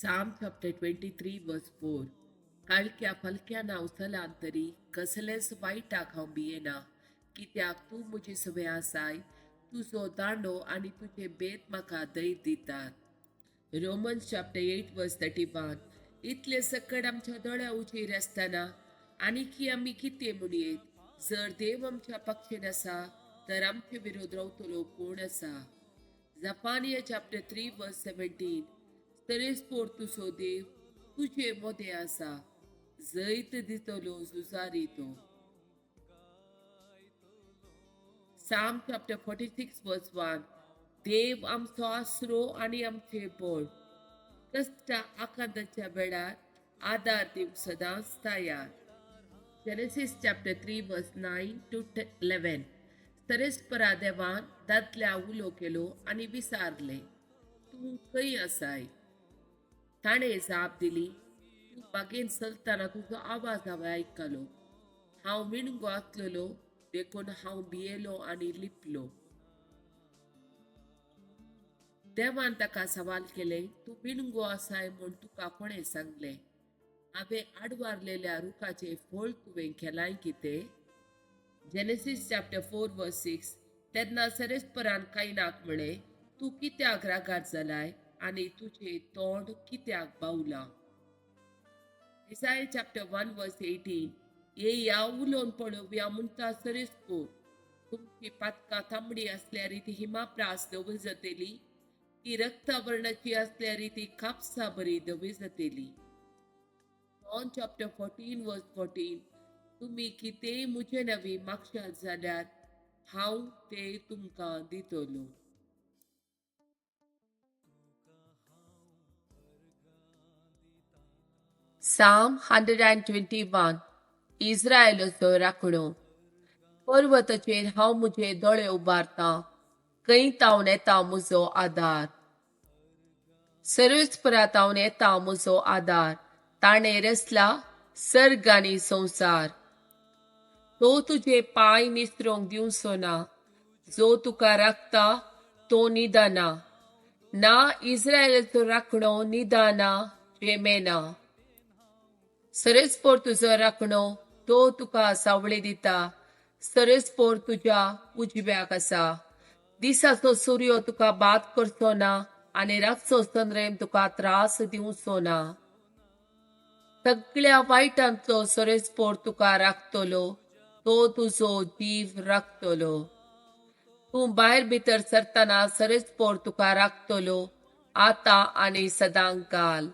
Psalm chapter 23 verse 4. काळक्या फलक्या नावसलान तरी कसलेच वाईटाक हांव भियेना, कित्याक तूं म्हजी सवय आसाय, तुजो दांडो आनी तुजे बेत म्हाका दैर दितात. रोमन्स चॅप्टर 8 वर्स 31. इतले सकट आमच्या दोळ्या उजेर आसतना आनीक आमी कितें म्हणयेत? जर देव आमच्या पक्षेन आसा तर आमचे विरोध रावतलो कोण आसा? Zephaniah chapter 3 verse 17. Sterespoor तुजो देव तुझे मोदे आसा, जैत दितलो जुजारीतो. Psalm chapter 46 verse 1. देव आमचो आसरो आनी आमचे बळ, कष्टा आकांताच्या वेळार आदार दिवंक सदांच तयार. Genesis chapter 3 verse 9 to 11. स्तरेस्परा देवान दादल्या उलो केलो आनी विचारले, तूं खंय आसाय? ताणें जाप दिली, तूं बागेन चलतना तुजो आवाज हांवें आयकलो. हांव विणगो आसलेलो देखून हांव भियेलो आनी लिपलो. देवान ताका सवाल केले, तूं विणगो आसाय म्हूण तुका कोणें सांगलें? हांवें आडवारलेल्या रुखाचें फळ तुवें केलाय कितें? Genesis chapter 4 verse 6. तेन्ना सरेस्परान कायनाक म्हळें, तूं कित्याक रागार जालाय आनी तुजें तोंड कित्याक बावलां? Isaiah chapter 1 verse 18. येया उलोवन पळोवया म्हणटा सरेस्पोर, तुमची पातकां तांबडी आसल्यार ती हिमाप्रास धवी जातली, ती रक्तवर्णाची आसल्यार ती कापसा बरी धवी जातली. John chapter 14 verse 14. तुम्ही कितेंय म्हजे नवी मागशात जाल्यार हांव ते तुमकां दितलो. Psalm 121. इस्रायेलाचो राखणो. पर्वताचेर हांव म्हजे दोळे उबारतां, कैतावन येता म्हजो आदार. सर्वेस्परांतावन येता म्हजो आदार, ताणें रचला सर्ग आनी संवसार. तो तुजे पांय निसरूंक दिवचो ना, जो तुका राखता तो निदाना. ना इस्रायेलाचो राखणो निदाना जेमेना. सरेस्पोर तुजो राखणो, तो तुका सावळी दिता. सरेस्पोर तुज्या उजव्याक आसा. दिसाचो सूर्य तुका बाद करचो ना आनी रातचो चंद्रेम तुका त्रास दिवचो ना. सगळ्या वायटांचो सरेस्पोर तुका राखतलो, तो तुजो जीव राखतलो. तूं भायर भितर सरतना सरेस्पोर तुका राखतलो, आतां आनी सदांच घाल.